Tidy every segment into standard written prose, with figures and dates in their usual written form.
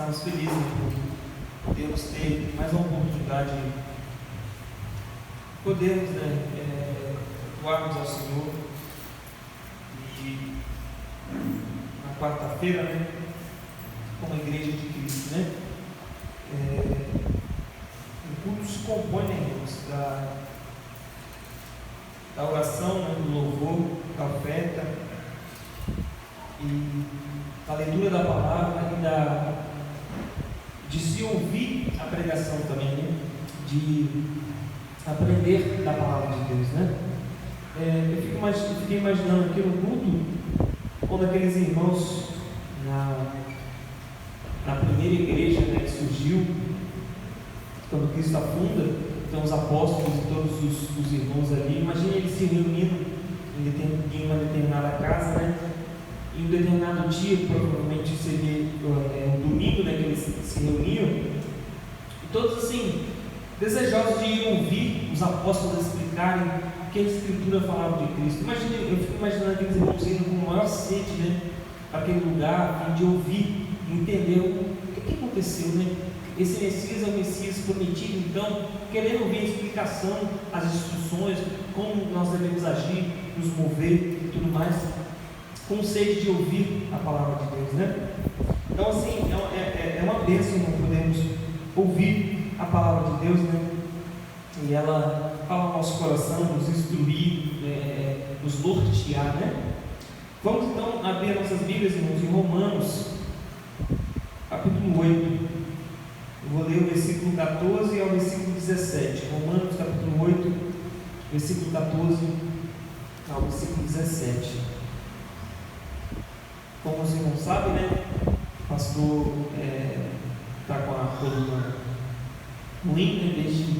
Estamos felizes por podermos ter mais uma oportunidade de podermos doarmos ao Senhor. E na quarta-feira, como a Igreja de Cristo, o culto se compõe, irmãos, da oração, do louvor, da oferta e da leitura da palavra e de se ouvir a pregação também, de aprender da palavra de Deus, Eu fiquei imaginando aqui no culto, quando aqueles irmãos na primeira igreja que surgiu, quando Cristo afunda, então os apóstolos e todos os irmãos ali, imagine eles se reunindo em uma determinada casa, em um determinado dia, provavelmente seria um domingo, que eles se reuniam, e todos assim, desejosos de ouvir os apóstolos explicarem o que a Escritura falava de Cristo. Eu fico imaginando aqueles irmãos indo com maior sede, para aquele lugar, a fim de ouvir, entender o que aconteceu, Esse Messias é o Messias prometido, então, querendo ouvir a explicação, as instruções, como nós devemos agir, nos mover e tudo mais, com sede de ouvir a palavra de Deus, Então, assim, é uma bênção podermos ouvir a palavra de Deus, E ela fala ao nosso coração, nos instruir, nos nortear, Vamos então abrir nossas Bíblias, irmãos, em Romanos, capítulo 8. Eu vou ler o versículo 14 ao versículo 17. Romanos, capítulo 8, versículo 14 ao versículo 17. Como os irmãos sabem, o pastor está com a coluna ruim, desde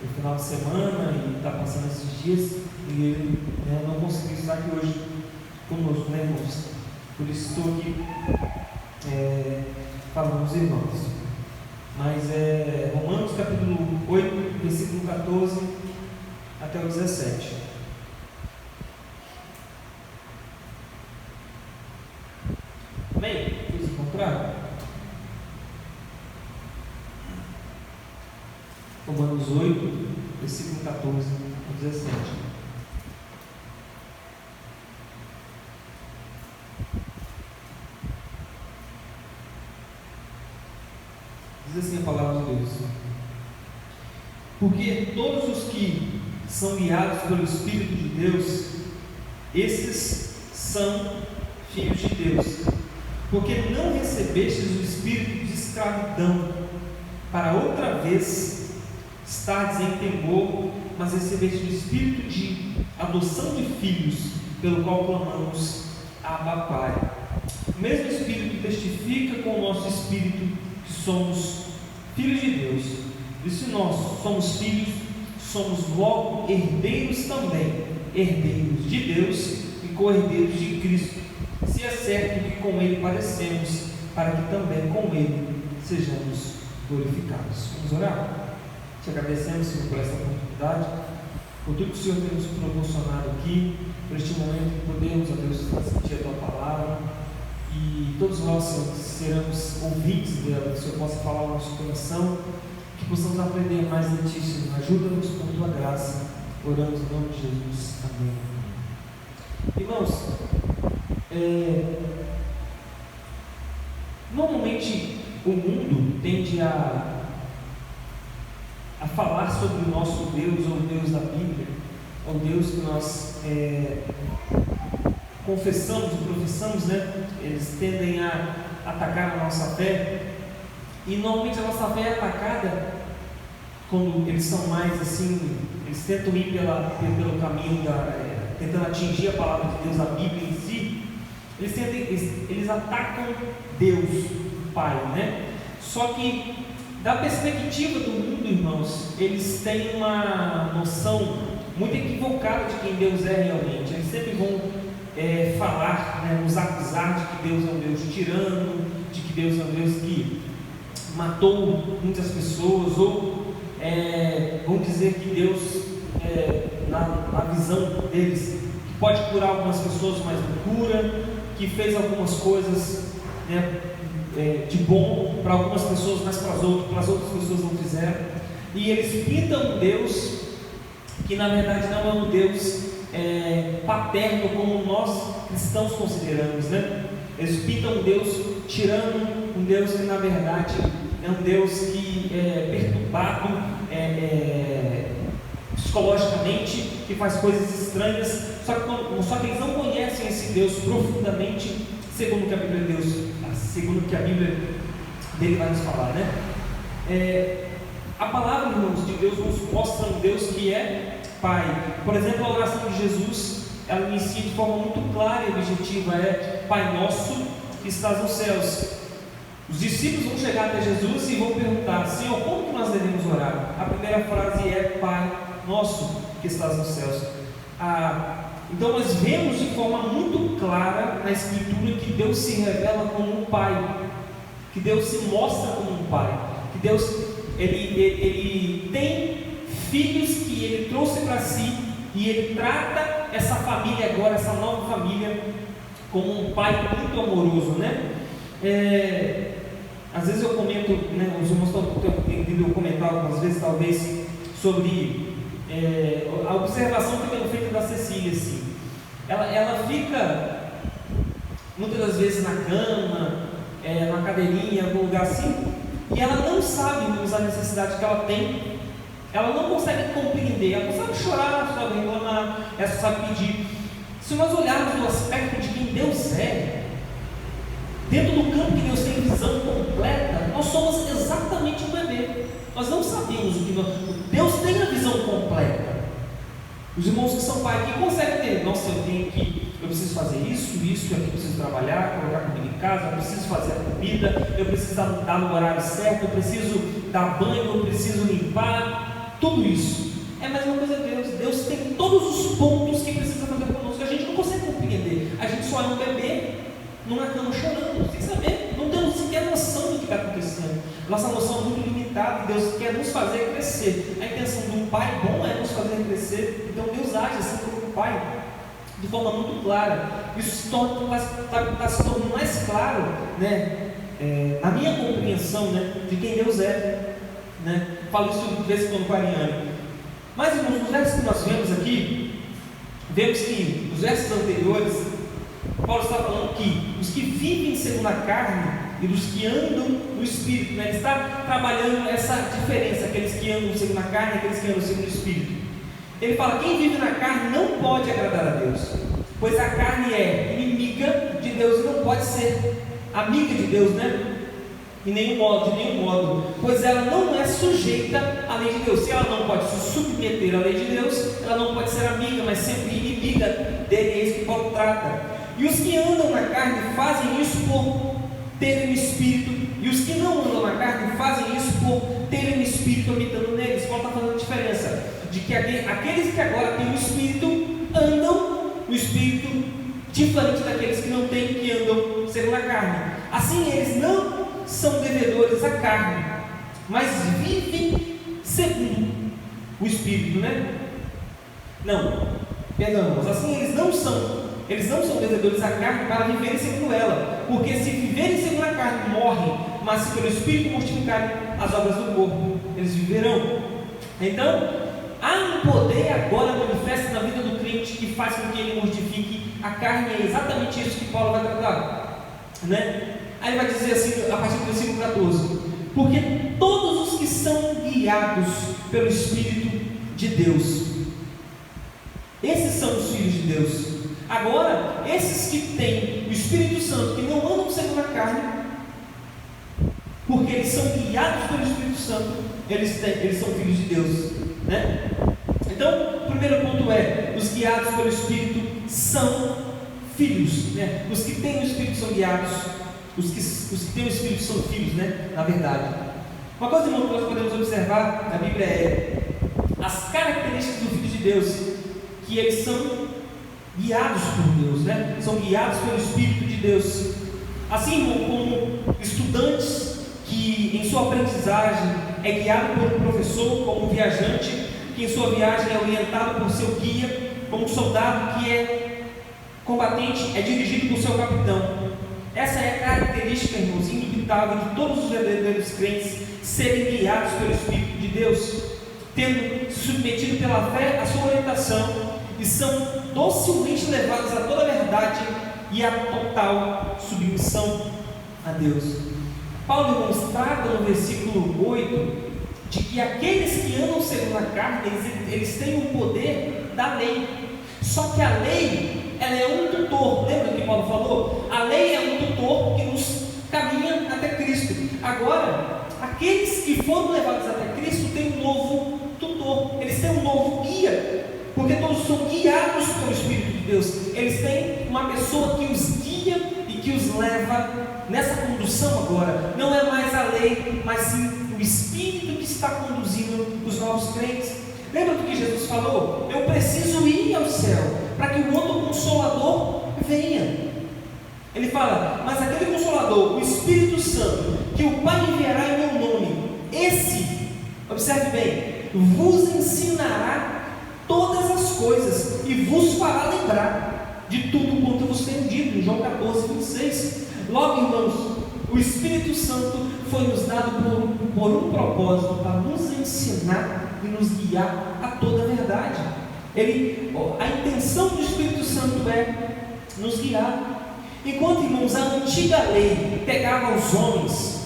o final de semana, e está passando esses dias, e ele não conseguiu estar aqui hoje conosco, irmãos? Por isso estou aqui falando aos irmãos. Mas Romanos capítulo 8, versículo 14 até o 17. Amém? Vocês encontraram? Romanos 8, versículo 14 ao 17. Diz assim a palavra de Deus: porque todos os que são guiados pelo Espírito de Deus, esses são filhos de Deus. Porque não recebestes o espírito de escravidão, para outra vez estardes em temor, mas recebestes o espírito de adoção de filhos, pelo qual clamamos: Abba, Pai. O mesmo Espírito testifica com o nosso espírito que somos filhos de Deus. E se nós somos filhos, somos logo herdeiros também, herdeiros de Deus e co-herdeiros de Cristo, se é certo que com Ele padecemos, para que também com Ele sejamos glorificados. Vamos orar? Te agradecemos, Senhor, por essa oportunidade, por tudo que o Senhor tem nos proporcionado aqui, por este momento que podemos, ó Deus, transmitir a Tua palavra, e todos nós, Senhor, seremos ouvintes dela, que o Senhor possa falar ao nosso coração, que possamos aprender mais de Ti, Senhor. Ajuda-nos por Tua graça, oramos em nome de Jesus. Amém. Irmãos, normalmente o mundo tende a falar sobre o nosso Deus, ou o Deus da Bíblia, ou o Deus que nós confessamos, professamos, Eles tendem a atacar a nossa fé, e normalmente a nossa fé é atacada quando eles são mais assim, eles tentam ir pelo caminho tentando atingir a palavra de Deus, a Bíblia em si. Eles atacam Deus, Pai, Só que da perspectiva do mundo, irmãos, eles têm uma noção muito equivocada de quem Deus é realmente. Eles sempre vão falar, nos acusar de que Deus é um Deus tirano, de que Deus é um Deus que matou muitas pessoas, ou vão dizer que Deus, na visão deles, que pode curar algumas pessoas, mas não cura, que fez algumas coisas de bom para algumas pessoas, mas para as outras pessoas não fizeram. E eles pintam um Deus que na verdade não é um Deus paterno como nós cristãos consideramos, né? Eles pintam um Deus tirano, um Deus que na verdade é um Deus que é perturbado psicologicamente, que faz coisas estranhas, só que eles não conhecem esse Deus profundamente, segundo o que a Bíblia dele vai nos falar, né? A palavra, irmãos, de Deus nos mostra um Deus que é Pai. Por exemplo, a oração de Jesus, ela inicia de forma muito clara e objetiva, Pai nosso que estás nos céus. Os discípulos vão chegar até Jesus e vão perguntar: Senhor, como que nós devemos orar? A primeira frase é Pai nosso que estás nos céus. Então nós vemos de forma muito clara na Escritura que Deus se revela como um Pai, que Deus se mostra como um Pai, que Deus ele tem filhos que Ele trouxe para si, e Ele trata essa família agora, essa nova família, como um Pai muito amoroso, né? Às vezes eu comento, né, os irmãos têm vindo comentar algumas vezes, talvez, sobre a observação que eu tenho feito da Cecília, assim. Ela fica, muitas das vezes, na cama, na cadeirinha, em algum lugar assim, e ela não sabe usar a necessidade que ela tem, ela não consegue compreender, ela não sabe chorar, ela só sabe reclamar, ela só sabe pedir. Se nós olharmos do aspecto de quem Deus é, dentro do campo que Deus tem visão completa, nós somos exatamente um bebê. Nós não sabemos o que Deus tem a visão completa. Os irmãos que são pais, que conseguem ter, nossa, eu preciso fazer isso, aqui, eu preciso trabalhar, colocar comida em casa, eu preciso fazer a comida, eu preciso dar no horário certo, eu preciso dar banho, eu preciso limpar, tudo isso. É a mesma coisa de Deus. Deus tem todos os pontos que precisa fazer conosco, que a gente não consegue compreender. A gente só é um bebê numa cama chorando, sem saber, não temos sequer noção do que está acontecendo. Nossa noção é muito limitada, e Deus quer nos fazer crescer. A intenção de um pai bom é nos fazer crescer. Então Deus age assim como um pai, de forma muito clara. Isso está se tornando mais claro, né? A minha compreensão, né, de quem Deus é, né? Falo isso de vez em quando com a Ariane. Mas nos versos que nós vemos aqui, vemos que nos versos anteriores, Paulo está falando que os que vivem segundo a carne e dos que andam no Espírito, né? Ele está trabalhando essa diferença, aqueles que andam segundo a carne e aqueles que andam segundo o Espírito. Ele fala: quem vive na carne não pode agradar a Deus, pois a carne é inimiga de Deus e não pode ser amiga de Deus, né? De nenhum modo, pois ela não é sujeita à lei de Deus. Se ela não pode se submeter à lei de Deus, ela não pode ser amiga, mas sempre inimiga dele. É isso que Paulo trata. E os que andam na carne fazem isso por terem o Espírito, e os que não andam na carne fazem isso por terem o Espírito habitando neles. Paulo está fazendo a diferença de que aqueles que agora têm o Espírito andam no Espírito, diferente daqueles que não têm, que andam segundo a carne. Assim, eles não são devedores à carne, mas vivem segundo o Espírito, né? Não, perdão, mas assim eles não são devedores à carne para viverem segundo ela, porque se viverem segundo a carne morrem, mas se pelo Espírito mortificarem as obras do corpo, eles viverão. Então, há um poder agora manifesto na vida do crente que faz com que ele mortifique a carne. É exatamente isso que Paulo vai tratar, né? Aí vai dizer assim, a partir do versículo 14: porque todos os que são guiados pelo Espírito de Deus, esses são os filhos de Deus. Agora, esses que têm o Espírito Santo, que não andam segundo a carne, porque eles são guiados pelo Espírito Santo, eles são filhos de Deus, né? Então, o primeiro ponto é: os guiados pelo Espírito são filhos, né? Os que têm o Espírito são guiados. Os que têm o Espírito são filhos, né? Na verdade. Uma coisa, irmão, que nós podemos observar na Bíblia é as características do Filho de Deus, que eles são guiados por Deus, né? São guiados pelo Espírito de Deus. Assim, irmão, como estudantes que em sua aprendizagem é guiado por um professor, como um viajante que em sua viagem é orientado por seu guia, como um soldado que é combatente, é dirigido por seu capitão. Essa é a característica, irmãos, indubitável de todos os verdadeiros crentes serem guiados pelo Espírito de Deus, tendo submetido pela fé a sua orientação, e são docilmente levados a toda a verdade e a total submissão a Deus. Paulo, irmãos, trata no versículo 8 de que aqueles que andam segundo a carne, eles têm o poder da lei. Só que a lei, ela é um tutor. Lembra que Paulo falou? A lei é um tutor que nos caminha até Cristo. Agora, aqueles que foram levados até Cristo têm um novo tutor, eles têm um novo guia, porque todos são guiados pelo Espírito de Deus. Eles têm uma pessoa que os guia e que os leva nessa condução agora. Não é mais a lei, mas sim o Espírito que está conduzindo os novos crentes. Lembra do que Jesus falou? Eu preciso ir ao céu para que o outro Consolador venha. Ele fala, mas aquele Consolador, o Espírito Santo, que o Pai enviará em meu nome, esse, observe bem, vos ensinará todas as coisas e vos fará lembrar de tudo quanto vos tenho dito, em João 14, 26. Logo, irmãos, o Espírito Santo foi nos dado por um propósito, para nos ensinar e nos guiar a toda a verdade. A intenção do Espírito Santo é nos guiar. Enquanto, irmãos, a antiga lei pegava os homens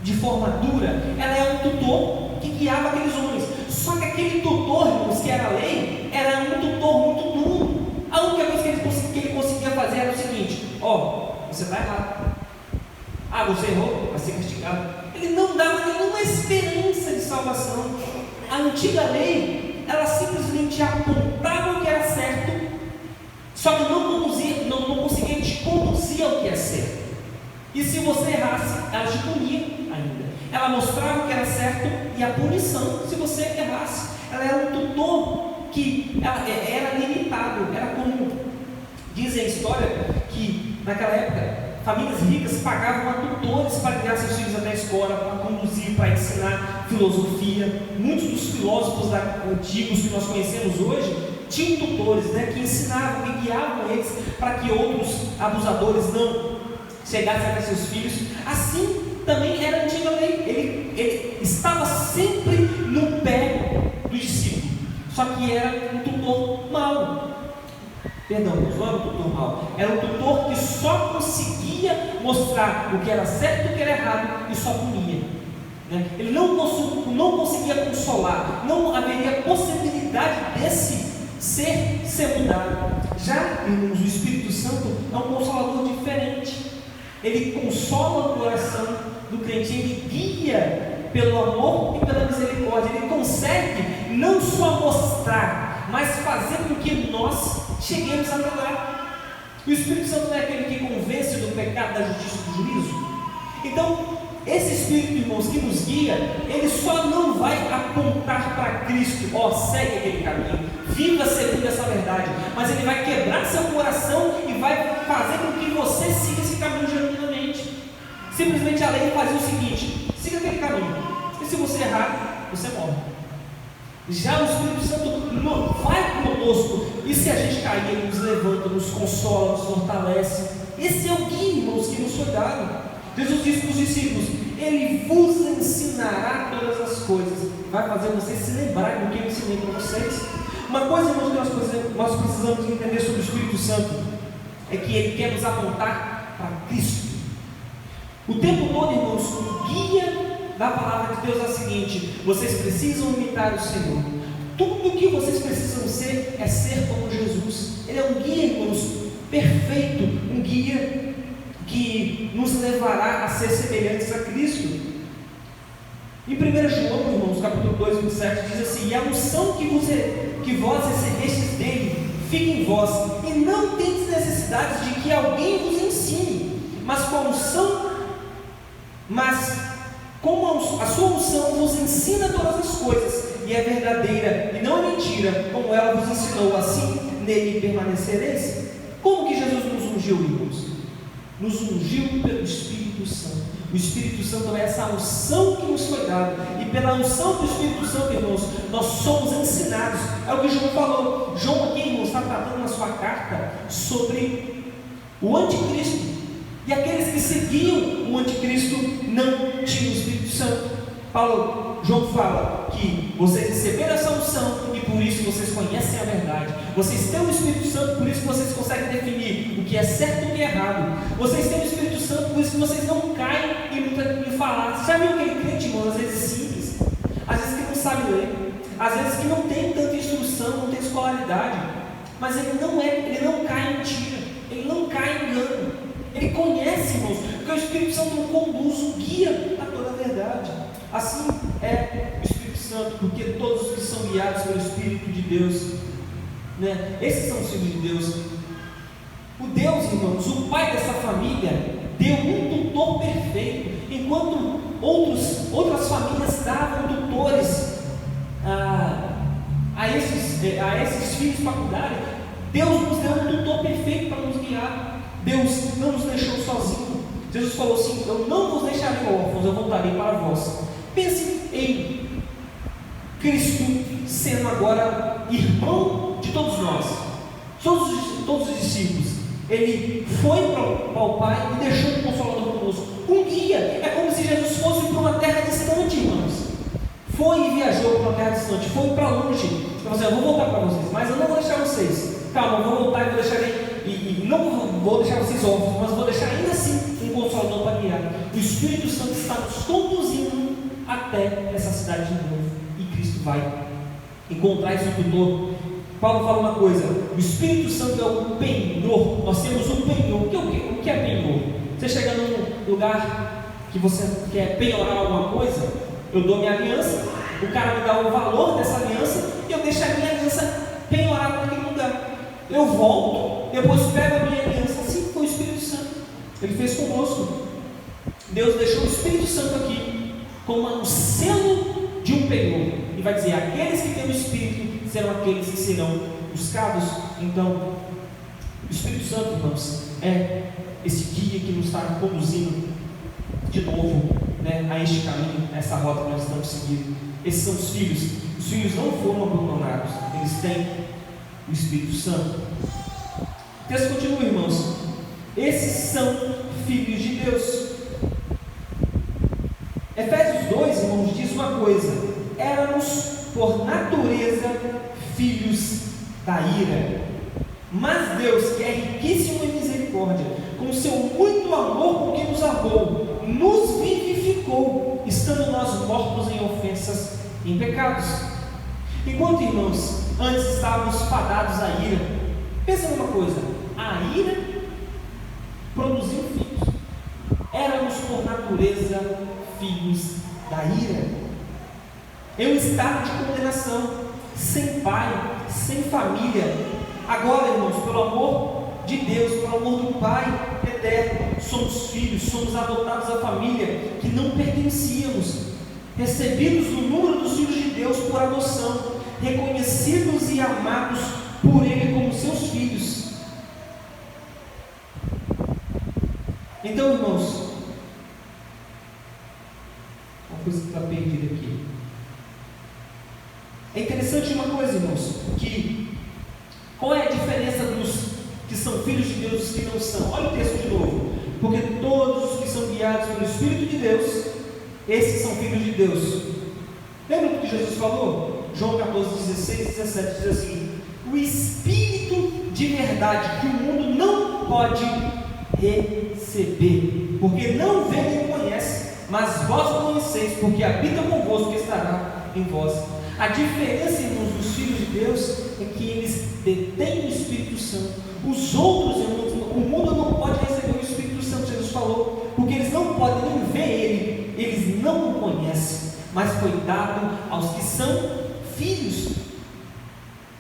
de forma dura, ela é um tutor que guiava aqueles homens. Só que aquele tutor, irmãos, que era a lei, era um tutor muito duro. A única coisa que ele conseguia fazer era o seguinte: você está errado. Você errou, vai ser castigado. Ele não dava nenhuma esperança de salvação. A antiga lei, ela simplesmente apontava o que era certo, só que não conseguia te conduzir ao que é certo. E se você errasse, ela te punia ainda. Ela mostrava o que era certo e a punição se você errasse. Ela era um tutor que era limitado. Era como dizem a história que naquela época famílias ricas pagavam a tutores para guiar seus filhos até a escola, para conduzir, para ensinar filosofia. Muitos dos filósofos antigos que nós conhecemos hoje tinham tutores, que ensinavam, que guiavam eles para que outros abusadores não chegassem até seus filhos. Assim também era a antiga lei. Ele estava sempre no pé do discípulo, só que era um tutor mau. Perdão, não era um tutor mau, era um tutor que só conseguia mostrar o que era certo e o que era errado e só punia. Ele não conseguia consolar, não haveria possibilidade desse ser mudado. Já, irmãos, o Espírito Santo é um consolador diferente. Ele consola o coração do crente, ele guia pelo amor e pela misericórdia. Ele consegue não só mostrar, mas fazer com que nós cheguemos a lá. O Espírito Santo não é aquele que convence do pecado, da justiça e do juízo. Então, esse Espírito, irmãos, que nos guia, ele só não vai apontar para Cristo, segue aquele caminho, viva segundo essa verdade, mas ele vai quebrar seu coração e vai fazer com que você siga esse caminho genuinamente. Simplesmente a lei fazia o seguinte: siga aquele caminho, e se você errar, você morre. Já o Espírito Santo vai conosco, e se a gente cair, ele nos levanta, nos consola, nos fortalece. Esse é o guia, irmãos, que nos foi dado. Jesus disse para os discípulos: Ele vos ensinará todas as coisas, vai fazer vocês se lembrarem do que eu ensinei para vocês. Uma coisa, irmãos, que nós precisamos entender sobre o Espírito Santo é que ele quer nos apontar para Cristo. O tempo todo, irmãos, o guia da palavra de Deus é o seguinte: vocês precisam imitar o Senhor. Tudo o que vocês precisam ser é ser como Jesus. Ele é um guia, irmãos, perfeito, um guia que nos levará a ser semelhantes a Cristo. Em 1 João, irmãos, capítulo 2, 27, diz assim: e a unção que vós recebestes dele fica em vós, e não tendes necessidade de que alguém vos ensine, mas como a sua unção vos ensina todas as coisas, e é verdadeira e não é mentira, como ela vos ensinou, assim nele permanecereis. Como que Jesus nos ungiu, irmãos? Nos ungiu pelo Espírito Santo. O Espírito Santo é essa unção que nos foi dada, e pela unção do Espírito Santo, irmãos, nós somos ensinados. É o que João falou. João aqui, irmãos, está tratando na sua carta sobre o anticristo. E aqueles que seguiam o anticristo não tinham o Espírito Santo. João fala que vocês receberam essa unção e por isso vocês conhecem a verdade. Vocês têm o Espírito Santo, por isso vocês conseguem definir o que é certo e o que é errado. Vocês têm o Espírito Santo, por isso vocês não caem em falar. Você já viu aquele crente, irmão, às vezes simples, às vezes que não sabe ler, às vezes que não tem tanta instrução, não tem escolaridade, mas ele não cai em mentira, ele não cai em engano, ele conhece, irmãos, porque o Espírito Santo o conduz, o guia a toda a verdade. Assim é o Espírito Santo, porque todos os que são guiados pelo Espírito de Deus, né? Esses são os filhos de Deus. O Deus, irmãos, o pai dessa família, deu um tutor perfeito, enquanto outras famílias davam tutores a esses filhos para cuidarem. Deus nos deu um tutor perfeito para nos guiar. Deus não nos deixou sozinhos. Jesus falou assim: eu não vos deixarei órfãos, eu voltarei para vós. Pense em Cristo sendo agora irmão de todos nós, todos os discípulos. Ele foi para o Pai e deixou um consolador conosco, um guia. É como se Jesus fosse para uma terra distante, irmãos. Foi e viajou para uma terra distante, foi para longe. Ele falou assim: eu vou voltar para vocês, mas eu não vou deixar vocês. Calma, eu vou voltar e vou deixar e não vou deixar vocês órfãos, mas vou deixar ainda assim um consolador para guiar. O Espírito Santo está nos conduzindo até essa cidade de novo, e Cristo vai encontrar esse tutor. Paulo fala uma coisa: o Espírito Santo é o penhor. Nós temos um penhor. O que é penhor? Você chega num lugar que você quer penhorar alguma coisa, eu dou minha aliança, o cara me dá o valor dessa aliança e eu deixo a minha aliança penhorada naquele lugar. Eu volto, depois pego a minha aliança. Assim foi o Espírito Santo, ele fez conosco. Deus deixou o Espírito Santo aqui como o selo de um penhor, e vai dizer: aqueles que têm o Espírito serão aqueles que serão buscados. Então, o Espírito Santo, irmãos, é esse guia que nos está conduzindo de novo, né, a este caminho, a essa rota que nós estamos seguindo. Esses são os filhos. Os filhos não foram abandonados, eles têm o Espírito Santo. O texto continua, irmãos: esses são filhos de Deus. Efésios 2, irmãos, diz uma coisa: éramos por natureza filhos da ira, mas Deus, que é riquíssimo em misericórdia, com seu muito amor com que nos amou, nos vivificou, estando nós mortos em ofensas e em pecados. Enquanto, irmãos, antes estávamos fadados à ira, pensa numa coisa: a ira produziu filhos. Éramos por natureza filhos da ira, em um estado de condenação, sem pai, sem família. Agora, irmãos, pelo amor de Deus, pelo amor do Pai eterno, somos filhos, somos adotados à família que não pertencíamos, recebidos no número dos filhos de Deus por adoção, reconhecidos e amados por Ele como seus filhos. Então, irmãos, uma coisa que está perdida aqui. É interessante uma coisa, irmãos, que qual é a diferença dos que são filhos de Deus e dos que não são? Olha o texto de novo: porque todos os que são guiados pelo Espírito de Deus, esses são filhos de Deus. Lembra do que Jesus falou? João 14, 16 e 17 diz assim: o Espírito de verdade que o mundo não pode receber, porque não vê nem conhece, mas vós o conheceis, porque habita convosco e estará em vós. A diferença, irmãos, dos filhos de Deus é que eles detêm o Espírito Santo. Os outros, irmãos, o mundo não pode receber o Espírito Santo, Jesus falou, porque eles não podem nem ver Ele, eles não o conhecem, mas foi dado aos que são filhos.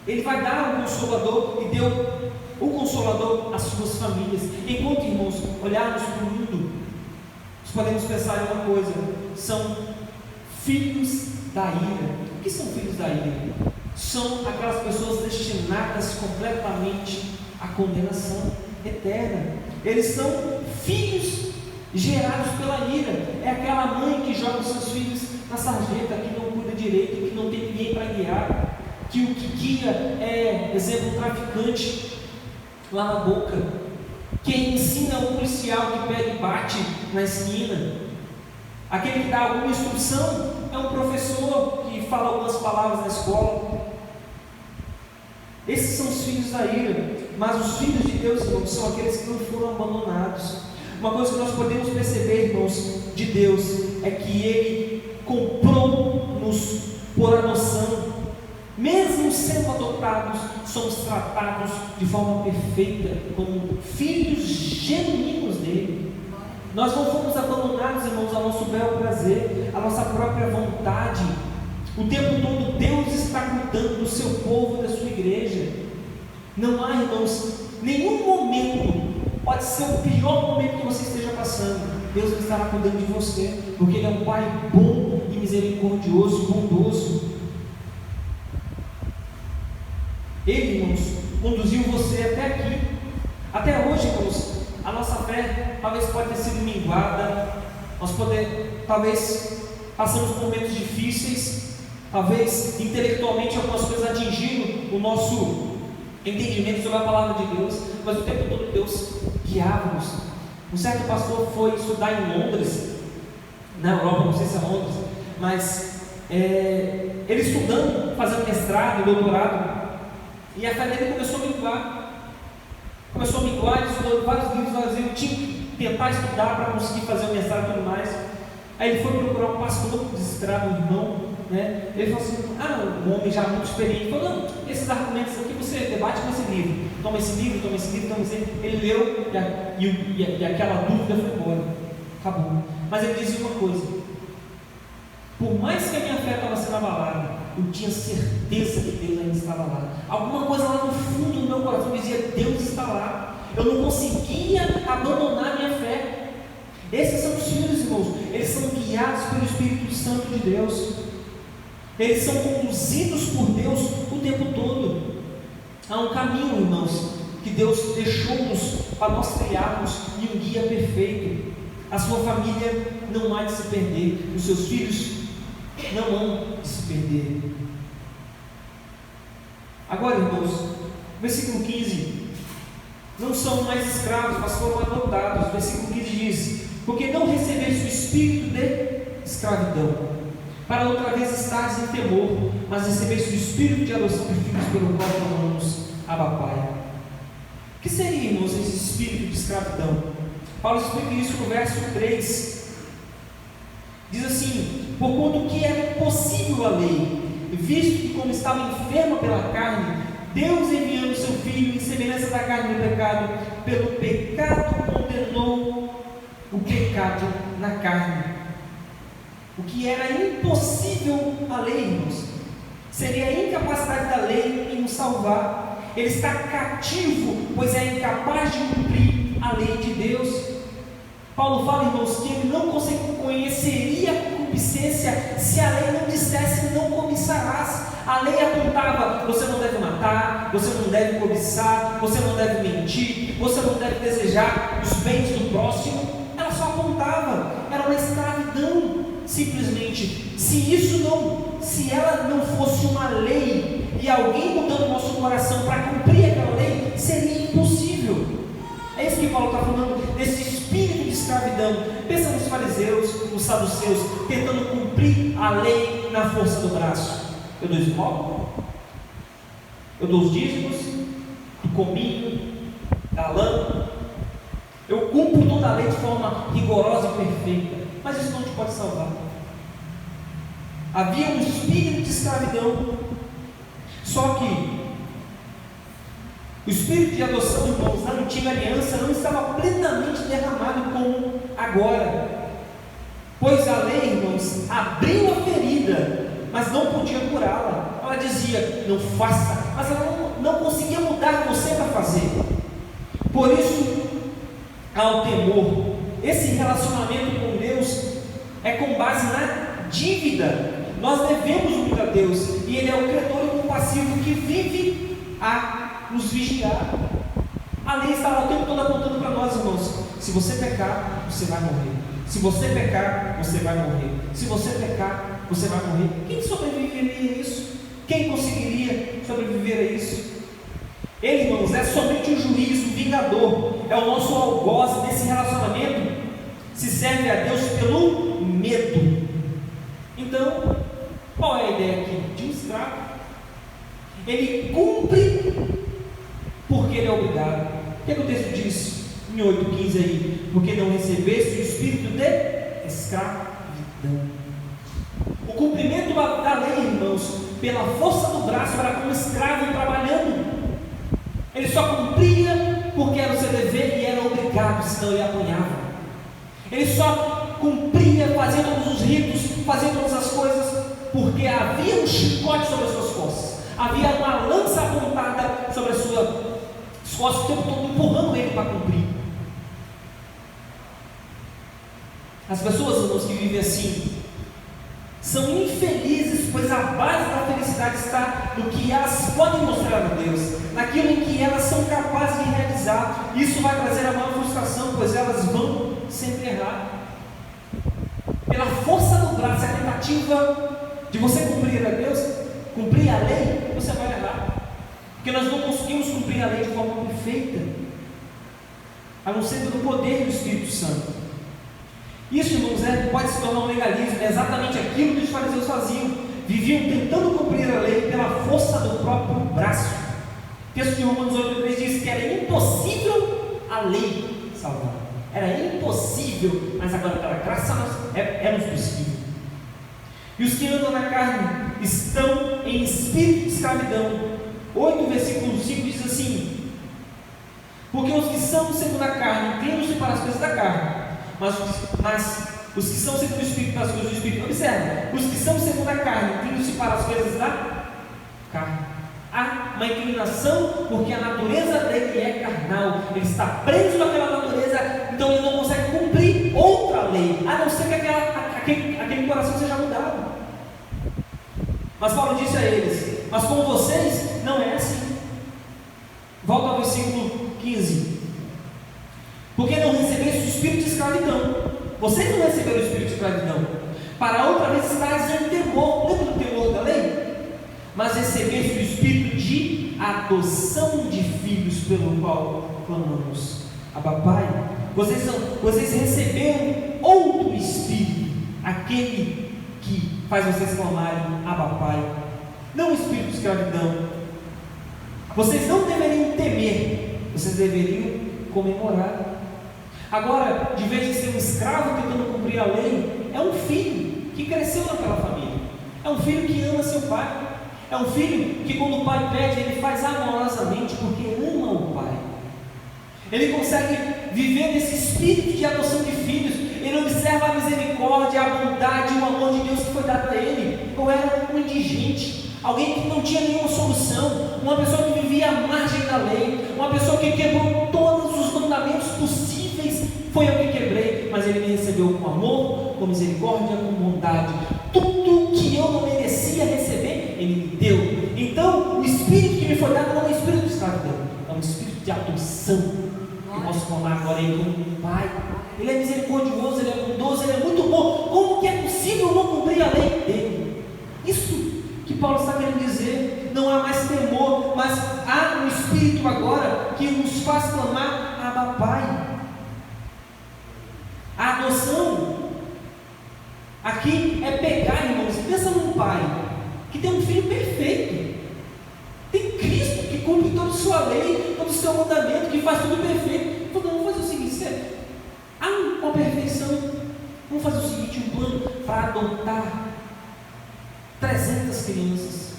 Ele vai dar o Consolador, e deu o Consolador às suas famílias. Enquanto, irmãos, olharmos para o mundo, nós podemos pensar em uma coisa: são filhos da ira. O que são filhos da ira? São aquelas pessoas destinadas completamente à condenação eterna. Eles são filhos gerados pela ira. É aquela mãe que joga os seus filhos na sarjeta, que não cuida direito, que não tem ninguém para guiar, que o que guia é, exemplo, um traficante lá na boca. Quem ensina o policial que pega e bate na esquina. Aquele que dá alguma instrução é um professor que fala algumas palavras na escola. Esses são os filhos da ira. Mas os filhos de Deus, irmãos, são aqueles que não foram abandonados. Uma coisa que nós podemos perceber, irmãos, de Deus, é que Ele comprou-nos por adoção. Mesmo sendo adotados, somos tratados de forma perfeita, como filhos genuínos dele. Nós não fomos abandonados, irmãos, ao nosso bel prazer, à nossa própria vontade. O tempo todo Deus está cuidando do seu povo e da sua igreja. Não há, irmãos, nenhum momento, pode ser o pior momento que você esteja passando, Deus estará cuidando de você, porque Ele é um Pai bom e misericordioso e bondoso. Ele, irmãos, conduziu você até aqui. Até hoje, irmãos, a nossa fé talvez pode ter sido minguada. Talvez passamos por momentos difíceis. Talvez intelectualmente algumas coisas atingiram o nosso entendimento sobre a palavra de Deus. Mas o tempo todo Deus guiava-nos. Um certo pastor foi estudar em Londres, na Europa, não sei se é Londres, mas ele estudando, fazendo mestrado, doutorado, e a fé dele começou a minguar. Ele estudou vários livros, mas ele tinha que tentar estudar para conseguir fazer o mestrado e tudo mais. Aí ele foi procurar um pastor desesperado, um irmão, né? Ele falou assim, um homem já muito experiente, falou, não, esses argumentos aqui você debate com esse livro, toma esse livro, toma esse livro, toma esse livro. Ele leu e aquela dúvida foi embora, acabou. Mas ele dizia uma coisa: por mais que a minha fé estava sendo abalada, eu tinha certeza que Deus ainda estava lá. Alguma coisa lá no fundo do meu coração dizia, Deus está lá. Eu não conseguia abandonar a minha fé. Esses são os filhos, irmãos. Eles são guiados pelo Espírito Santo de Deus. Eles são conduzidos por Deus o tempo todo. Há um caminho, irmãos, que Deus deixou-nos para nós trilharmos, e um guia perfeito. A sua família não há de se perder. Os seus filhos não hão de se perder. Agora, irmãos, versículo 15: não são mais escravos, mas foram adotados. Versículo 15 diz: porque não recebeste o espírito de escravidão, para outra vez estares em temor, mas recebeste o espírito de adoção de filhos, pelo qual clamamos, Abba Pai. O que seria, irmãos, esse espírito de escravidão? Paulo explica isso no verso 3. Diz assim: porquanto que era impossível a lei, visto que como estava enferma pela carne, Deus, enviando seu Filho em semelhança da carne do pecado, pelo pecado condenou o pecado na carne. O que era impossível a lei, irmãos, seria a incapacidade da lei em nos salvar. Ele está cativo, pois é incapaz de cumprir a lei de Deus. Paulo fala, irmãos, que ele não conheceria a concupiscência se a lei não dissesse não cobiçarás. A lei apontava: você não deve matar, você não deve cobiçar, você não deve mentir, você não deve desejar os bens do próximo. Ela só apontava, era uma escravidão, simplesmente. Se ela não fosse uma lei, e alguém mudando o nosso coração para cumprir aquela lei, seria impossível. É isso que Paulo está falando, desse espírito de escravidão. Pensa nos fariseus, nos saduceus, tentando cumprir a lei na força do braço. Eu dou esmola, eu dou os dízimos, do cominho, da lã, eu cumpro toda a lei de forma rigorosa e perfeita, mas isso não te pode salvar. Havia um espírito de escravidão. Só que o espírito de adoção, irmãos, na antiga aliança não estava plenamente derramado como agora, pois a lei, irmãos, abriu a ferida, mas não podia curá-la. Ela dizia, não faça, mas ela não conseguia mudar você para fazer. Por isso, há o temor. Esse relacionamento com Deus é com base na dívida. Nós devemos muito a Deus, e Ele é o credor e compassivo que vive a nos vigiar. A lei está lá o tempo todo apontando para nós, irmãos: se você pecar, você vai morrer. Se você pecar, você vai morrer. Se você pecar, você vai morrer. Quem sobreviveria a isso? Quem conseguiria sobreviver a isso? Ele, irmãos, é somente o juízo vingador. é o nosso algoz desse relacionamento, se serve a Deus pelo medo. Então, qual é a ideia aqui? De um escravo. Ele cumpre porque ele é obrigado. O que é que o texto diz em 8,15 aí? Porque não recebeste o espírito de escravidão. O cumprimento da lei, irmãos, pela força do braço, era como um escravo trabalhando. Ele só cumpria porque era o seu dever e era obrigado, senão ele apanhava. Ele só cumpria, fazia todos os ritos, fazia todas as coisas, porque havia um chicote sobre as suas costas, havia uma lança apontada sobre as suas costas, o tempo todo empurrando ele para cumprir. As pessoas, irmãos, que vivem assim são infelizes, pois a base da felicidade está no que elas podem mostrar a Deus, naquilo em que elas são capazes de realizar. Isso vai trazer a maior frustração, pois elas vão sempre errar. Pela força do braço, a tentativa de você cumprir a Deus, cumprir a lei, você vai errar, porque nós não conseguimos cumprir a lei de forma perfeita, a não ser pelo poder do Espírito Santo. Isso, irmãos, pode se tornar um legalismo. É exatamente aquilo que os fariseus faziam. Viviam tentando cumprir a lei pela força do próprio braço. O texto de Romanos 8,3 diz que era impossível a lei salvar. Era impossível, mas agora pela graça é-nos possível. E os que andam na carne estão em espírito de escravidão. 8, versículo 5 diz assim: porque os que são segundo a carne inclinam-se para as coisas da carne, mas os que são segundo o Espírito para as coisas do Espírito. Observe, os que são segundo a carne inclinam-se para as coisas da carne. Há uma inclinação porque a natureza dele é carnal, ele está preso naquela natureza, então ele não consegue cumprir outra lei, a não ser que aquele coração seja mudado. Mas Paulo disse a eles: mas com vocês não é assim. Volta ao versículo 15: porque não recebeste o espírito de escravidão. Vocês não receberam o espírito de escravidão, para outra vez estáis em temor. Lembra do temor da lei? Mas recebeste o espírito de adoção de filhos, pelo qual clamamos: Abba, Pai. Vocês receberam outro espírito, aquele que faz vocês clamarem Abba, Pai. Não o espírito de escravidão. Vocês não deveriam temer, vocês deveriam comemorar. Agora, de vez de ser um escravo tentando cumprir a lei, é um filho que cresceu naquela família, é um filho que ama seu pai, é um filho que quando o pai pede, ele faz amorosamente porque ama o pai. Ele consegue viver nesse espírito de adoção de filhos. Ele observa a misericórdia, a bondade, o amor de Deus que foi dado a ele. Ou era um indigente, alguém que não tinha nenhuma solução, uma pessoa que vivia à margem da lei, uma pessoa que quebrou todos os mandamentos possíveis. Foi eu que quebrei, mas ele me recebeu com amor, com misericórdia, com bondade. Tudo que eu não merecia receber, ele me deu. Então, o espírito que me foi dado não é um espírito de escravidão, é um espírito de adoção. Eu posso falar agora ele como um pai. Ele é misericordioso, ele é bondoso, ele é muito bom. Como que é possível não cumprir a lei dele? Isso que Paulo está querendo dizer. Não há mais temor, mas há um espírito agora que nos faz clamar Abba, Pai. A adoção aqui é pegar, irmãos. Pensa num pai que tem um filho perfeito, tem Cristo que cumpre toda a sua lei, todo o seu mandamento, que faz tudo perfeito. Então vamos fazer o seguinte: há uma perfeição, vamos fazer o seguinte, um plano para adotar 300 crianças.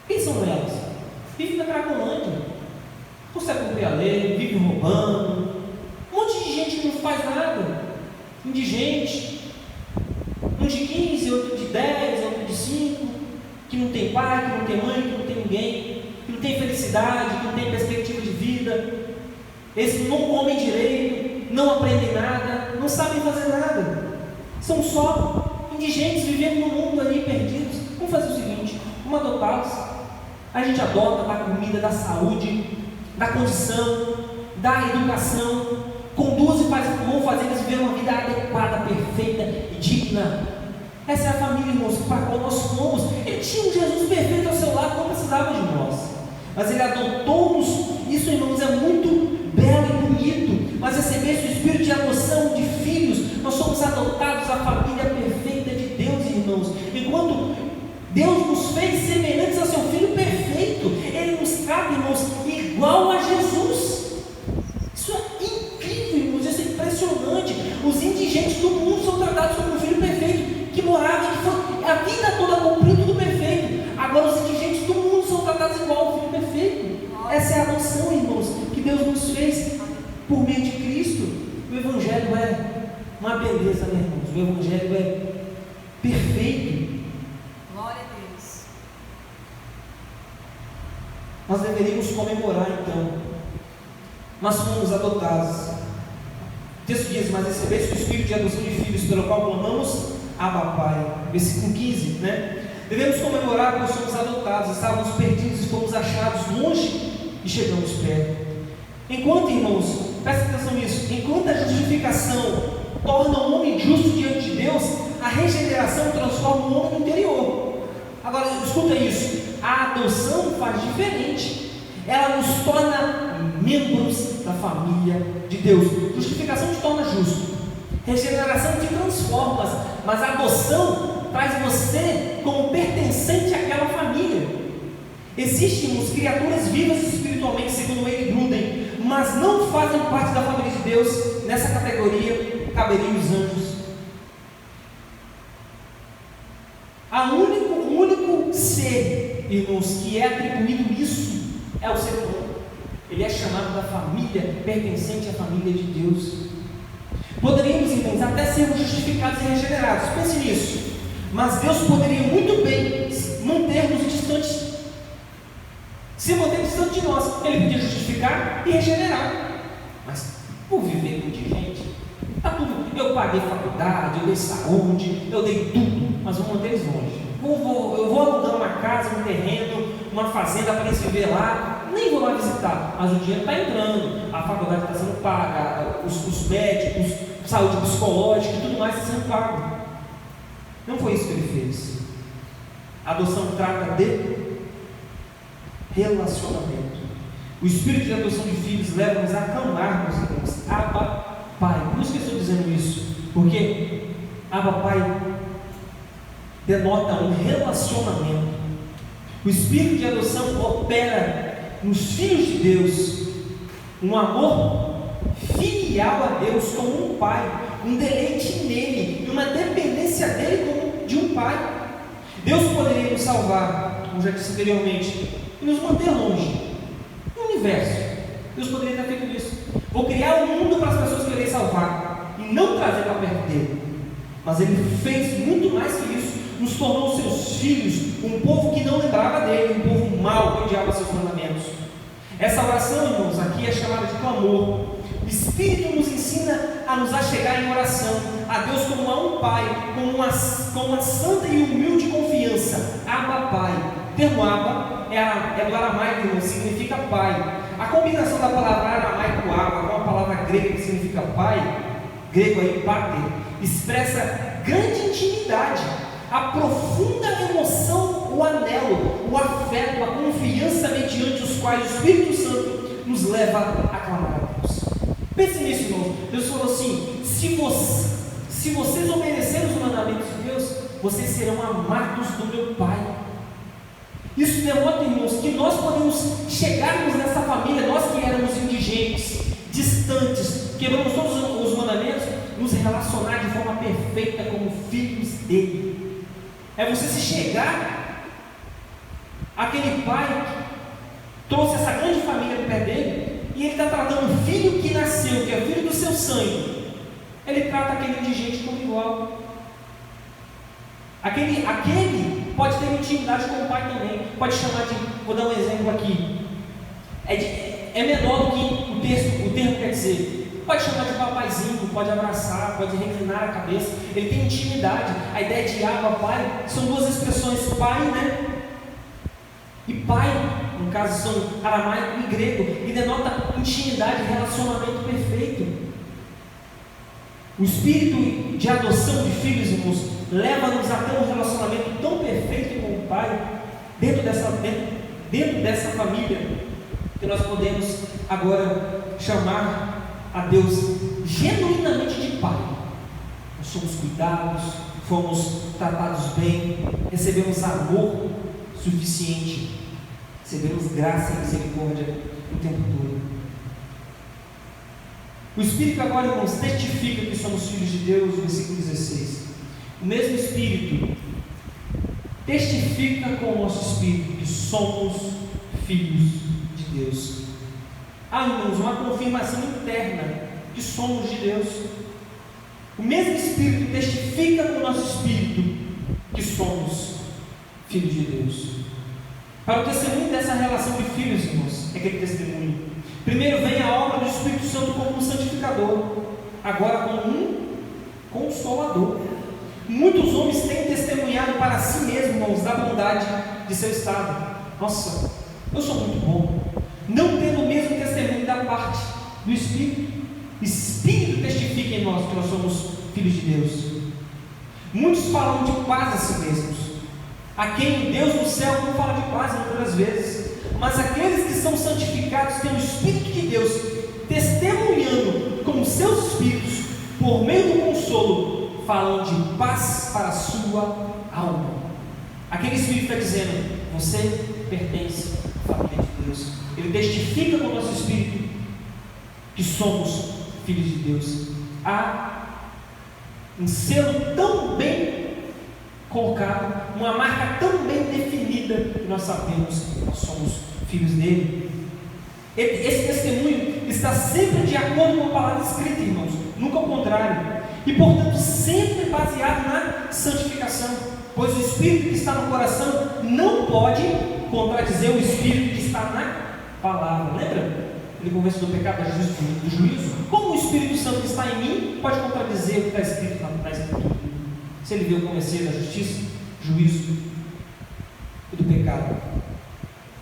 Quem são elas? Vive na Cracolândia, consegue cumprir a lei, vive roubando, um monte de gente que não faz nada, indigente, um de 15, outro de 10, outro de 5, que não tem pai, que não tem mãe, que não tem ninguém, que não tem felicidade, que não tem perspectiva de vida. Esses não comem direito, não aprendem nada, não sabem fazer nada, são só indigentes vivendo no mundo ali perdidos. Vamos fazer o seguinte: vamos adotá-los. A gente adota, dá comida, dá saúde, dá condição, dá educação, conduz e vão fazer eles viver uma vida adequada, perfeita e digna. Essa é a família, irmãos, para a qual nós somos. Ele tinha um Jesus perfeito ao seu lado, não precisava de nós, mas ele adotou-nos. Isso, irmãos, é muito belo e bonito. mas recebeste o espírito de adoção de filhos. Nós somos adotados à família perfeita de Deus, irmãos. Enquanto Deus nos fez semelhantes a seu Filho perfeito, Ele nos trata, irmãos, igual a Jesus. Isso é incrível, irmãos, isso é impressionante. Os indigentes do mundo são tratados como um Filho perfeito, que morava, que foi a vida toda cumprindo tudo perfeito. Agora os indigentes do mundo são tratados igual ao Filho perfeito. Essa é a adoção, irmãos, que Deus nos fez por meio de Cristo. O Evangelho é uma beleza, né, irmãos? O Evangelho é perfeito. Glória a Deus. Nós deveríamos comemorar, então. Nós fomos adotados. O texto diz: mas recebeste o espírito de adoção de filhos, pelo qual clamamos Abba Pai. Versículo 15, né? Devemos comemorar porque somos adotados, estávamos perdidos e fomos achados longe e chegamos perto. Enquanto, irmãos, presta atenção nisso, enquanto a justificação torna o homem justo diante de Deus, a regeneração transforma o homem no interior. Agora, escuta isso, a adoção faz diferente, ela nos torna membros da família de Deus. Justificação te torna justo, regeneração te transforma, mas a adoção traz você como pertencente àquela família. Existem criaturas vivas espiritualmente, segundo Wayne Grudem, mas não fazem parte da família de Deus. Nessa categoria caberiam os anjos. O único ser, irmãos, que é atribuído isso é o ser humano. Ele é chamado da família, pertencente à família de Deus. Poderíamos, irmãos, até sermos justificados e regenerados. Pense nisso. Mas Deus poderia muito bem manter-nos distantes, se manter distante de nós. Ele podia justificar e regenerar, mas por viver com indigente, tá tudo. Eu paguei faculdade, eu dei saúde, eu dei tudo, mas vou manter eles longe. Eu vou alugar uma casa, um terreno, uma fazenda para eles viver lá. Nem vou lá visitar, mas o dinheiro está entrando, a faculdade está sendo paga, os médicos, saúde psicológica e tudo mais está sendo pago. Não foi isso que ele fez. A adoção trata de relacionamento. O espírito de adoção de filhos leva-nos a clamarmos Abba Pai. Por isso que eu estou dizendo isso, porque Abba Pai denota um relacionamento. O espírito de adoção opera nos filhos de Deus um amor filial a Deus como um pai, um deleite nele e uma dependência dele como de um pai. Deus poderia nos salvar, como já disse anteriormente, e nos manter longe do universo. Deus poderia ter feito isso. Vou criar um mundo para as pessoas que eu irei salvar e não trazer para perto dele. Mas ele fez muito mais que isso. Nos tornou seus filhos, um povo que não lembrava dele, um povo mau que odiava seus mandamentos. Essa oração, irmãos, aqui é chamada de clamor. O Espírito nos ensina a nos achegar em oração a Deus como a um Pai, com uma santa e humilde confiança. Abba Pai. O termo Abba é do aramaico, irmão, significa pai. A combinação da palavra aramaico Abba com a palavra grega que significa pai, grego aí pater, expressa grande intimidade, a profunda emoção, o anelo, o afeto, a confiança mediante os quais o Espírito Santo nos leva a clamar a Deus. Pense nisso, irmãos. Deus falou assim: se vocês obedecerem os mandamentos de Deus, vocês serão amados do meu Pai. Isso denota, irmãos, que nós podemos chegarmos nessa família, nós que éramos indigentes, distantes, quebramos todos os mandamentos, nos relacionar de forma perfeita como filhos dele. É você se chegar àquele pai que trouxe essa grande família do pé dele, e ele está tratando o filho que nasceu, que é o filho do seu sangue. Ele trata aquele indigente como igual. Aquele pode ter intimidade com o pai também. Pode chamar de, vou dar um exemplo aqui, é menor do que o termo quer dizer. Pode chamar de papaizinho, pode abraçar, pode reclinar a cabeça. Ele tem intimidade. A ideia de Abba, pai, são duas expressões, pai, né? E pai, no caso são aramaico e grego, e denota intimidade, relacionamento perfeito. O espírito de adoção de filhos, irmãos, leva-nos a ter um relacionamento tão perfeito com o pai, dentro dessa família, que nós podemos agora chamar a Deus genuinamente de Pai. Nós somos cuidados, fomos tratados bem, recebemos amor suficiente, recebemos graça e misericórdia o tempo todo. O Espírito agora, irmãos, testifica que somos filhos de Deus, no versículo 16. O mesmo Espírito testifica com o nosso Espírito que somos filhos de Deus. Há, irmãos, uma confirmação interna que somos de Deus. O mesmo Espírito testifica com o nosso Espírito que somos filhos de Deus. Para o testemunho dessa relação de filhos, irmãos, é aquele testemunho. Primeiro vem a obra do Espírito Santo como um santificador, agora como um consolador. Muitos homens têm testemunhado para si mesmos, irmãos, da bondade de seu estado. Nossa, eu sou muito bom. Não tendo o mesmo testemunho da parte do Espírito. O Espírito testifica em nós que nós somos filhos de Deus. Muitos falam de paz a si mesmos, a quem Deus no céu não fala de paz muitas vezes. Mas aqueles que são santificados têm o Espírito de Deus testemunhando com seus espíritos, por meio do consolo, falam de paz para a sua alma. Aquele Espírito está dizendo: você pertence à família de Deus. Ele testifica com o nosso Espírito que somos filhos de Deus. Há um selo tão bem colocado, uma marca tão bem definida, que nós sabemos que nós somos filhos dele. Esse testemunho está sempre de acordo com a palavra escrita, irmãos, nunca ao contrário, e portanto sempre baseado na santificação, pois o Espírito que está no coração não pode contradizer o Espírito que está na palavra. Lembra? Ele convence do pecado, do juízo. Como o Espírito Santo que está em mim pode contradizer o que está escrito na Escritura? Se ele veio convencer da justiça, juízo e do pecado.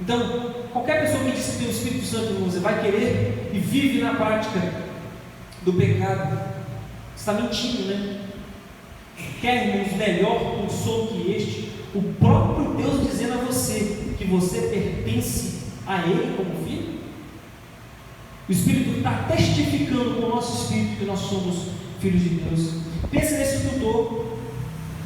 Então, qualquer pessoa que diz que tem o Espírito Santo em você vai querer e vive na prática do pecado, está mentindo, né? Quer, irmãos, melhor consolo que este? O próprio Deus dizendo a você que você pertence a Ele como filho. O Espírito está testificando com o nosso Espírito que nós somos filhos de Deus. Pense nesse tutor,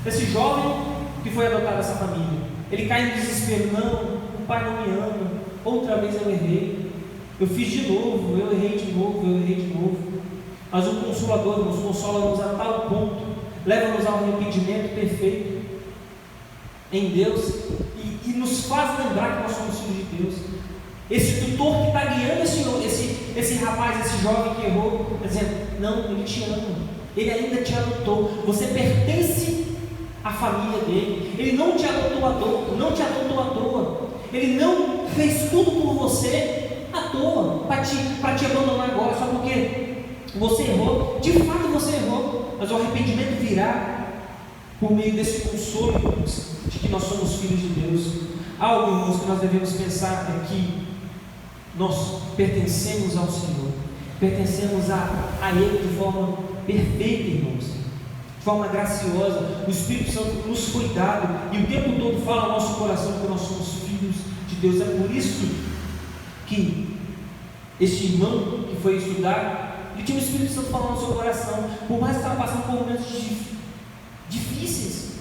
esse jovem que foi adotado essa família. Ele cai em desespero: não, o pai não me ama, outra vez eu errei, eu fiz de novo, eu errei de novo. Mas o Consolador nos consola-nos a tal ponto, leva-nos ao arrependimento perfeito em Deus e nos faz lembrar que nós somos filhos de Deus. Esse tutor que está guiando esse rapaz, esse jovem que errou, está dizendo: não, ele te ama, ele ainda te adotou, você pertence à família dele. Ele não te adotou à toa, ele não fez tudo por você à toa, para te abandonar agora, só porque você errou. De fato você errou, mas o arrependimento virá por meio desse consolo, irmãos, de que nós somos filhos de Deus. Algo, irmãos, que nós devemos pensar é que nós pertencemos ao Senhor, pertencemos a Ele de forma perfeita, irmãos, de forma graciosa. O Espírito Santo nos foi dado e o tempo todo fala ao nosso coração que nós somos filhos de Deus. É por isso que este irmão que foi estudar, ele tinha o Espírito Santo falando no seu coração, por mais que estava passando por momentos difíceis.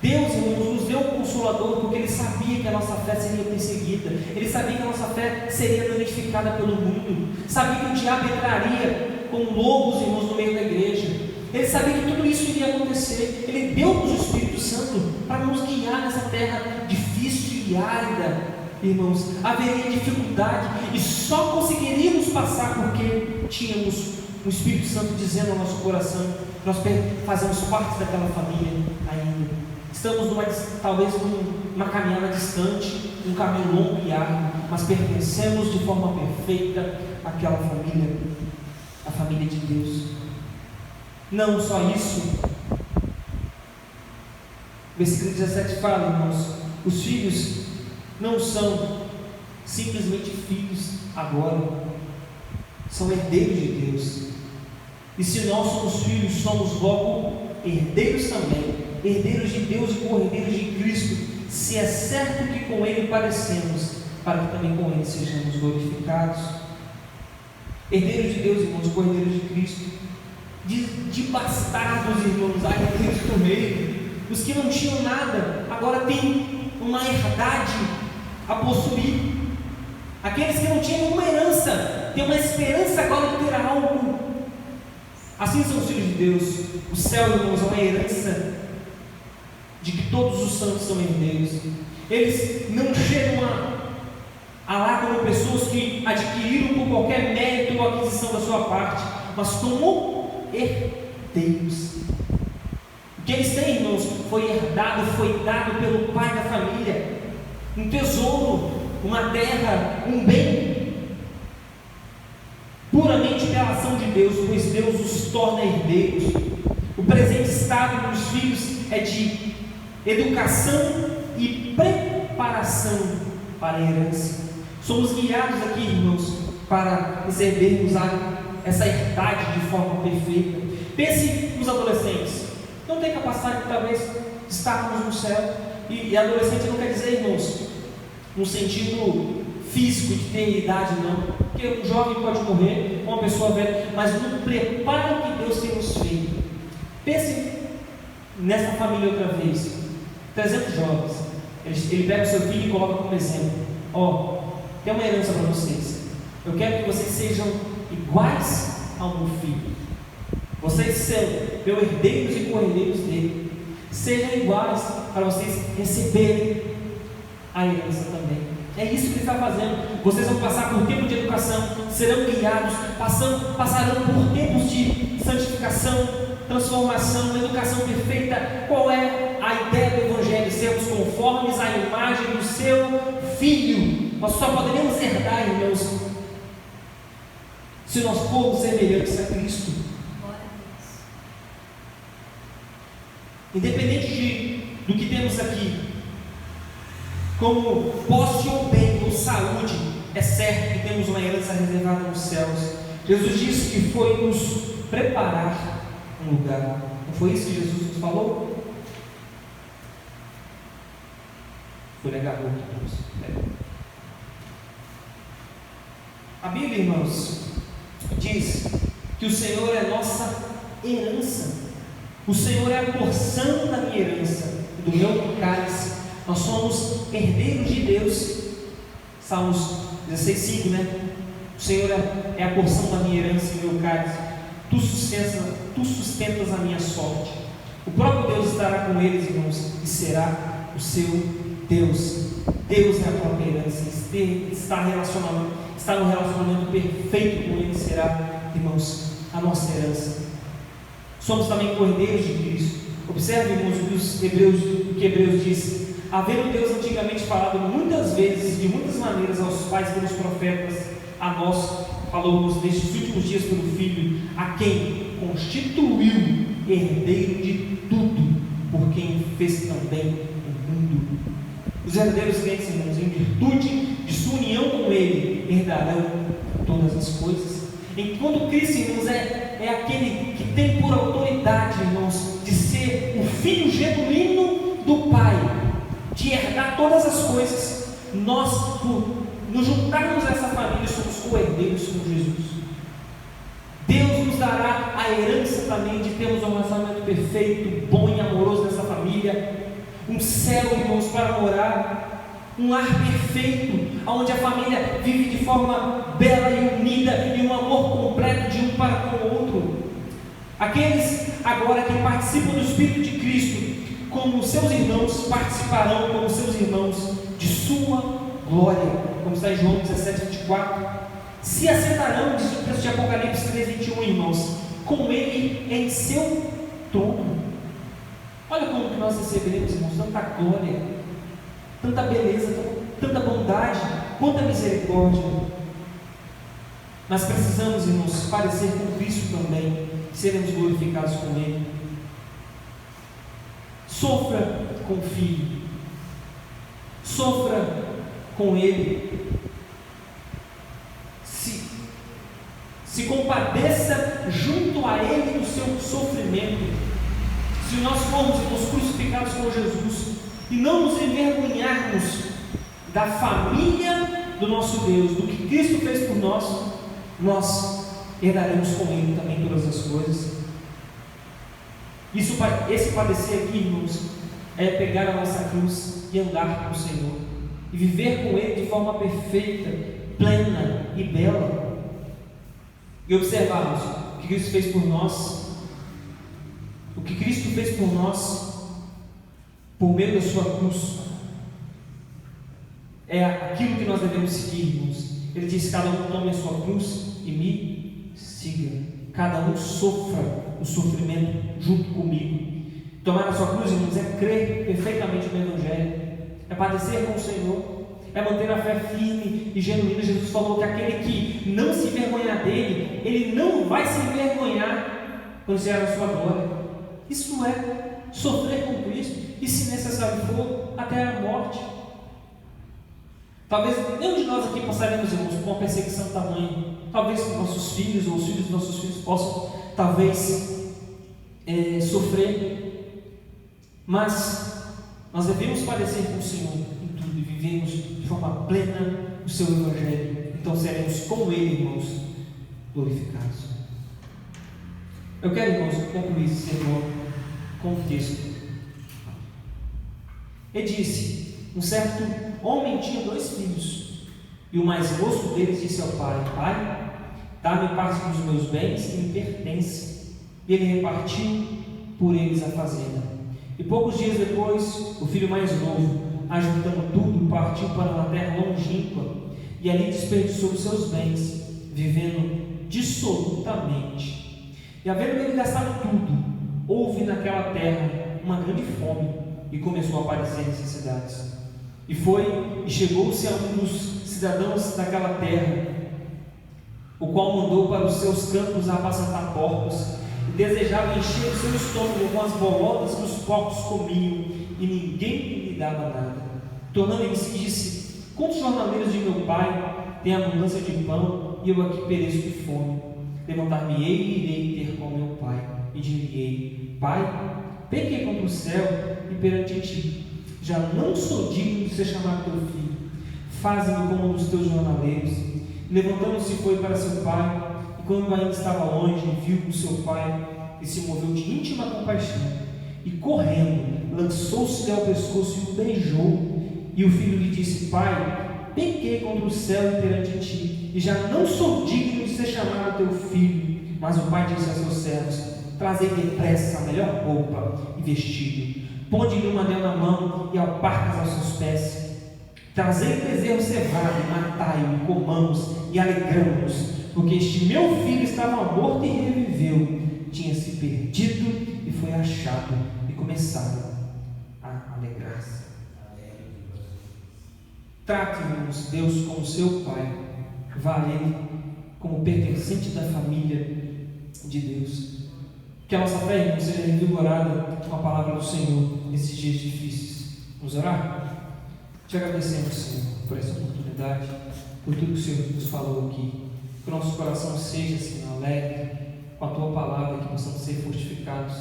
Deus, irmãos, nos deu um consolador porque Ele sabia que a nossa fé seria perseguida, Ele sabia que a nossa fé seria danificada pelo mundo, sabia que o diabo entraria com lobos, irmãos, no meio da igreja. Ele sabia que tudo isso iria acontecer. Ele deu-nos o Espírito Santo para nos guiar nessa terra difícil e árida, irmãos. Haveria dificuldade e só conseguiríamos passar porque tínhamos o Espírito Santo dizendo ao nosso coração: nós fazemos parte daquela família ainda. Estamos talvez numa caminhada distante, um caminho longo e árduo, mas pertencemos de forma perfeita àquela família, a família de Deus. Não só isso, versículo 17 fala, irmãos, os filhos não são simplesmente filhos agora, são herdeiros de Deus. E se nós somos filhos, somos logo herdeiros também, herdeiros de Deus e co-herdeiros de Cristo, se é certo que com Ele padecemos, para que também com Ele sejamos glorificados. Herdeiros de Deus, irmãos, co-herdeiros de Cristo. De bastardos, irmãos, há herdeiros por meio. Os que não tinham nada, agora têm uma herdade a possuir. Aqueles que não tinham nenhuma herança, têm uma esperança agora de ter algo. Assim são os filhos de Deus. O céu, irmãos, é uma herança de que todos os santos são herdeiros. Eles não chegam a lá como pessoas que adquiriram por qualquer mérito ou aquisição da sua parte, mas como herdeiros. O que eles têm, irmãos, foi herdado, foi dado pelo pai da família. Um tesouro, uma terra, um bem, puramente pela ação de Deus, pois Deus os torna herdeiros. O presente estado dos filhos é de educação e preparação para a herança. Somos guiados aqui, irmãos, para recebermos essa herdade de forma perfeita. Pense nos adolescentes. Não tem capacidade de talvez estarmos no céu. E adolescente não quer dizer, irmãos, no sentido físico de ter idade, não. Porque um jovem pode morrer, uma pessoa velha, mas no preparo que Deus tem nos feito. Pense nessa família outra vez. 300 jovens. Ele pega o seu filho e coloca como exemplo. Tem uma herança para vocês. Eu quero que vocês sejam iguais ao meu filho. Vocês são meus herdeiros e co-herdeiros dele. Sejam iguais para vocês receberem a herança também. É isso que ele está fazendo. Vocês vão passar por tempo de educação, serão guiados, passarão por tempos de santificação, transformação, educação perfeita. Qual é a ideia do Evangelho? Sermos conformes à imagem do seu Filho. Nós só poderemos herdar, irmãos, se nós formos semelhantes a Cristo. Independente do que temos aqui, como posse ou bem ou saúde, é certo que temos uma herança reservada nos céus. Jesus disse que foi nos preparar um lugar. Não foi isso que Jesus nos falou? Foi legal, A Bíblia, irmãos, diz que o Senhor é nossa herança. O Senhor é a porção da minha herança, do meu cálice. Nós somos herdeiros de Deus. Salmos 16:5, né? O Senhor é a porção da minha herança e o meu cálice. Tu sustentas a minha sorte. O próprio Deus estará com eles, irmãos, e será o seu Deus. Deus é a própria herança. Está no relacionamento perfeito com Ele, será, irmãos, a nossa herança. Somos também cordeiros de Cristo. Observe, irmãos, o que Hebreus diz. Havendo Deus antigamente falado muitas vezes, de muitas maneiras, aos pais pelos profetas, a nós falou-nos nestes últimos dias pelo Filho, a quem constituiu herdeiro de tudo, por quem fez também o mundo. Os herdeiros crentes, irmãos, em virtude de sua união com Ele, herdarão todas as coisas. Enquanto Cristo, irmãos, é aquele que tem por autoridade, irmãos, de ser o Filho genuíno do Pai, de herdar todas as coisas, nós, por nos juntarmos a essa família, somos co-herdeiros com Jesus. Deus nos dará a herança também de termos um relacionamento perfeito, bom e amoroso nessa família, um céu, irmãos, para morar, um lar perfeito, onde a família vive de forma bela e unida, e um amor completo de um para com o outro. Aqueles agora que participam do Espírito de Cristo, como seus irmãos, participarão como seus irmãos de sua glória, como está em João 17:24. Se assentarão, diz o texto de Apocalipse 3:21, irmãos, com Ele em seu trono. Olha como que nós receberemos, irmãos, tanta glória, tanta beleza, tanta bondade, quanta misericórdia. Nós precisamos, irmãos, parecer com Cristo também, seremos glorificados com Ele. Sofra com o Filho, sofra com Ele, se compadeça junto a Ele do seu sofrimento. Se nós formos crucificados com Jesus e não nos envergonharmos da família do nosso Deus, do que Cristo fez por nós, nós herdaremos com Ele também todas as coisas. Esse padecer aqui, irmãos, é pegar a nossa cruz e andar com o Senhor, e viver com Ele de forma perfeita, plena e bela, e observarmos o que Cristo fez por nós, o que Cristo fez por nós, por meio da sua cruz, é aquilo que nós devemos seguir, irmãos. Ele diz: cada um tome a sua cruz e me siga, cada um sofra o sofrimento junto comigo. Tomar a sua cruz, irmãos, é crer perfeitamente no Evangelho, é padecer com o Senhor, é manter a fé firme e genuína. Jesus falou que aquele que não se envergonhar dele, ele não vai se envergonhar quando chegar na sua glória. Isso é sofrer com Cristo, e se necessário for, até a morte. Talvez nenhum de nós aqui passaremos, irmãos, por uma perseguição tamanha. Talvez nossos filhos ou os filhos dos nossos filhos possam, talvez, sofrer. Mas nós devemos padecer com o Senhor em tudo e vivemos de forma plena o seu Evangelho. Então seremos com Ele, irmãos, glorificados. Eu quero, irmãos, concluir esse sermão com um texto. Ele disse: um certo homem tinha 2 filhos, e o mais moço deles disse ao pai: Pai, dá-me parte dos meus bens que me pertencem. E ele repartiu por eles a fazenda. E poucos dias depois, o filho mais novo, ajuntando tudo, partiu para uma terra longínqua, e ali desperdiçou os seus bens, vivendo dissolutamente. E havendo ele gastado tudo, houve naquela terra uma grande fome, e começou a aparecer necessidades. E foi e chegou-se a um dos cidadãos daquela terra, o qual mandou para os seus campos a apacentar porcos, e desejava encher o seu estômago com as bolotas que os porcos comiam, e ninguém lhe dava nada. Tornando-se, disse: quantos jornaleiros de meu pai têm abundância de pão, e eu aqui pereço de fome? Levantar-me-ei e irei ter com meu pai, e dir-lhe-ei: Pai, pequei contra o céu e perante ti, já não sou digno de ser chamado teu filho. Faze-me como um dos teus jornaleiros. Levantando-se, foi para seu pai, e quando ainda estava longe, viu o seu pai, e se moveu de íntima compaixão, e correndo, lançou-se-lhe ao pescoço e o beijou. E o filho lhe disse: Pai, pequei contra o céu e perante ti, e já não sou digno de ser chamado teu filho. Mas o pai disse a seus servos: Trazei depressa a melhor roupa e vestido, ponde-lhe um anel na mão e alparcas aos seus pés. Trazei bezerro cevado e matai-o, e comamos e alegramos, porque este meu filho estava morto e reviveu, tinha se perdido e foi achado, e começaram a alegrar-se. Trate-nos Deus como seu Pai, vá a Ele como pertencente da família de Deus. Que a nossa fé, irmãos, seja revigorada com a palavra do Senhor nesses dias difíceis. Vamos orar? Te agradecemos, Senhor, por essa oportunidade, por tudo que o Senhor nos falou aqui. Que o nosso coração seja, Senhor, alegre com a Tua palavra, que possamos ser fortificados.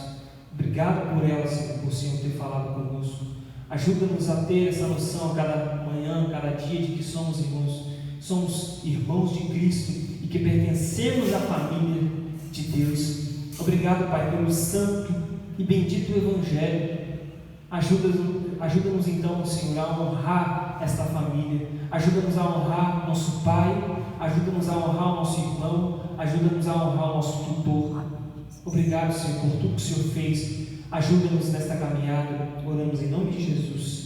Obrigado por ela, Senhor, por o Senhor ter falado conosco. Ajuda-nos a ter essa noção a cada manhã, a cada dia, de que somos irmãos de Cristo e que pertencemos à família de Deus. Obrigado, Pai, pelo santo e bendito Evangelho. Ajuda-nos então, Senhor, a honrar esta família. Ajuda-nos a honrar nosso Pai. Ajuda-nos a honrar o nosso irmão. Ajuda-nos a honrar o nosso tutor. Obrigado, Senhor, por tudo que o Senhor fez. Ajuda-nos nesta caminhada. Oramos em nome de Jesus.